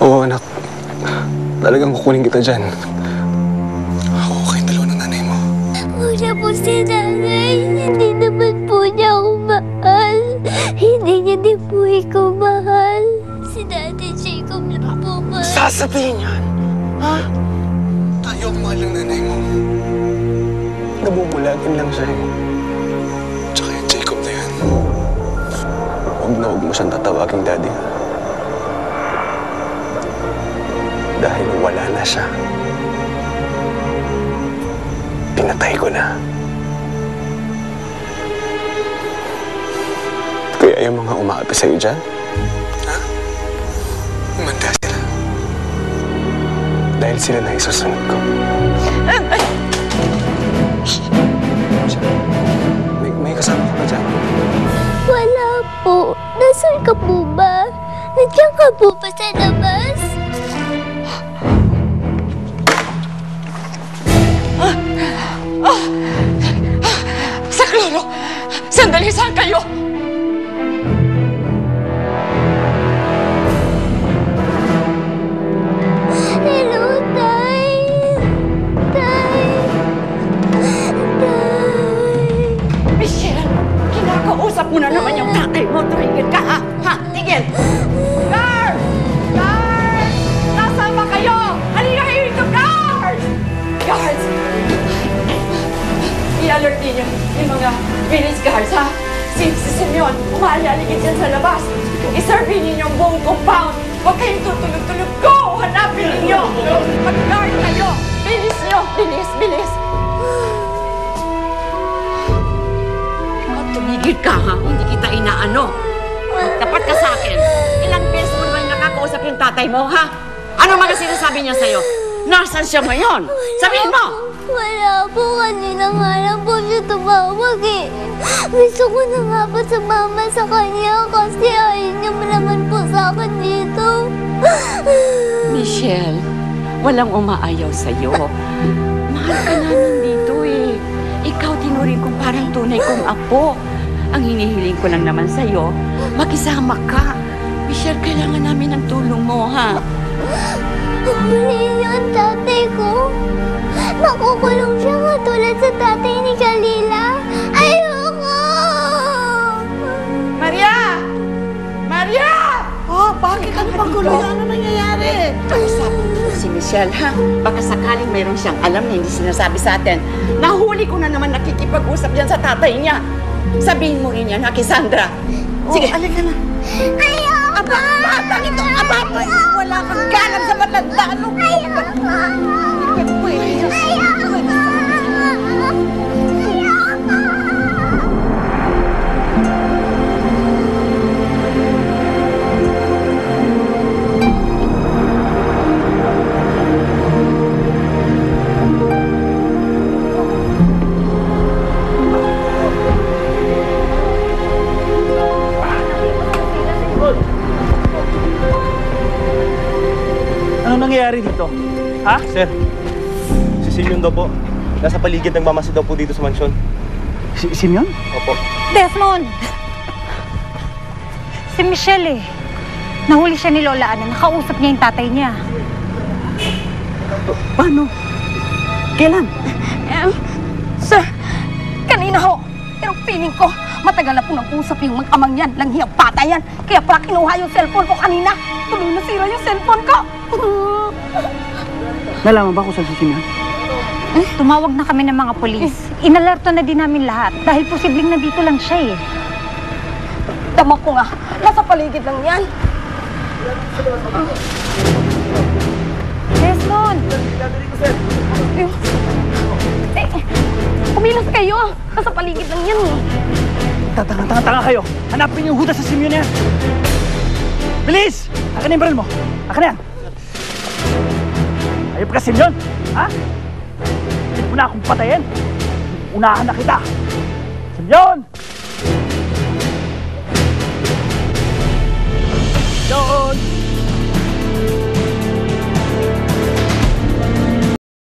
Oo, anak. Talagang kukunin kita dyan. Ako kayong dalawa ng nanay mo. Wala po si nanay. Hindi naman po niya ako mahal. Hindi niya din po ikaw mahal. Si Daddy Jacob lang po mahal. Sasabihin yan! Ha? Tayo ang mahal ng nanay mo. Nabubulagin lang siya eh. Tsaka yung Jacob na yan. Huwag mo siyang tatawaging daddy. Dahil wala na siya. Pinatay ko na. Kaya yung mga umaapi sa'yo dyan, ha? Umanda sila. Dahil sila na isusunod ko. May kasama ka ba dyan? Wala po. Nasaan ka po ba? Nandiyan ka po ba sa labas? Saklolo! Sandali, saan kayo? Hello, Tay! Tay! Tay! Michelle, kinakausap mo na naman yung tatay mo. Tumigil ka, ha? Ha? Tigil! Guard! Guard! Nasaan ba kayo? Halika kayo dito, guards! Guards! I-alert ninyo yung mga village guards, ha? Si Simeon, umaaligid dyan sa labas. I-survey ninyo yung buong compound. Huwag kayong tutulog-tulog. Go! Hanapin ninyo! Mag-guard kayo! Bilis nyo! Bilis! Bilis! Tumigil ka, ha? Hindi kita inaano. Tapat ka sa akin. Ilang beses mo naman nakakausap yung tatay mo, ha? Ano mga sinasabi niya sa'yo? Nasaan siya ngayon? Sabihin mo! Wala po. Kanina nga lang po siya tumawag eh. Gusto ko na nga po sumama sa kanya kasi ayaw niya naman po sa akin dito. Michelle, walang umaayaw sa'yo. Mahal ka namin dito eh. Ikaw tinuring kong parang tunay kong apo. Ang hinihiling ko lang naman sa'yo, makisama ka. Michelle, kailangan namin ng tulong mo, ha? Huli niyo ang tatay ko. Makukulong siya katulad sa tatay ni Kalila. Ayoko! Maria! Maria! Oh, bakit? Ano bang gulo? Ano nangyayari? Kausapin mo si Michelle, ha? Baka sakaling mayroon siyang alam na hindi sinasabi sa atin. Nahuli ko na naman nakikipag-usap yan sa tatay niya. Sabihin mo rin yan, ha, Cassandra? Sige. Oh, alika na. Ayoko! Aba, batang ito! Aba, wala kang galang sa matanda. Ano? Hindi ka pwede. Ano nangyayari dito? Ha? Sir, si Simeon daw po. Nasa paligid ng mamasid daw po dito sa mansyon. Si Simeon? Opo. Desmond! Si Michelle eh. Nahuli siya ni Lola Ana. Nakausap niya yung tatay niya. Paano? Kailan? Sir, kanina ho. Pero feeling ko, matagal na po nag-usap yung mag-amang yan. Langhiyang pata yan. Kaya pala kinuha yung cellphone ko kanina. Tuloy na sira yung cellphone ko. Nalaman ba kung saan si Simeon? Tumawag na kami ng mga polis. Inalerto na din namin lahat. Dahil posibleng nandito lang siya eh. Tama ko nga. Nasa paligid lang yan. Desmond! Kumilos kayo. Nasa paligid lang yan eh. Tanga kayo. Hanapin yung hudas sa Simeon na yan. Bilis! Akin na yung baril mo. Akin na yan. Ayop ka, Simeon. Ha? Hindi mo na akong patayin. Unahan na kita. Simeon! Simeon!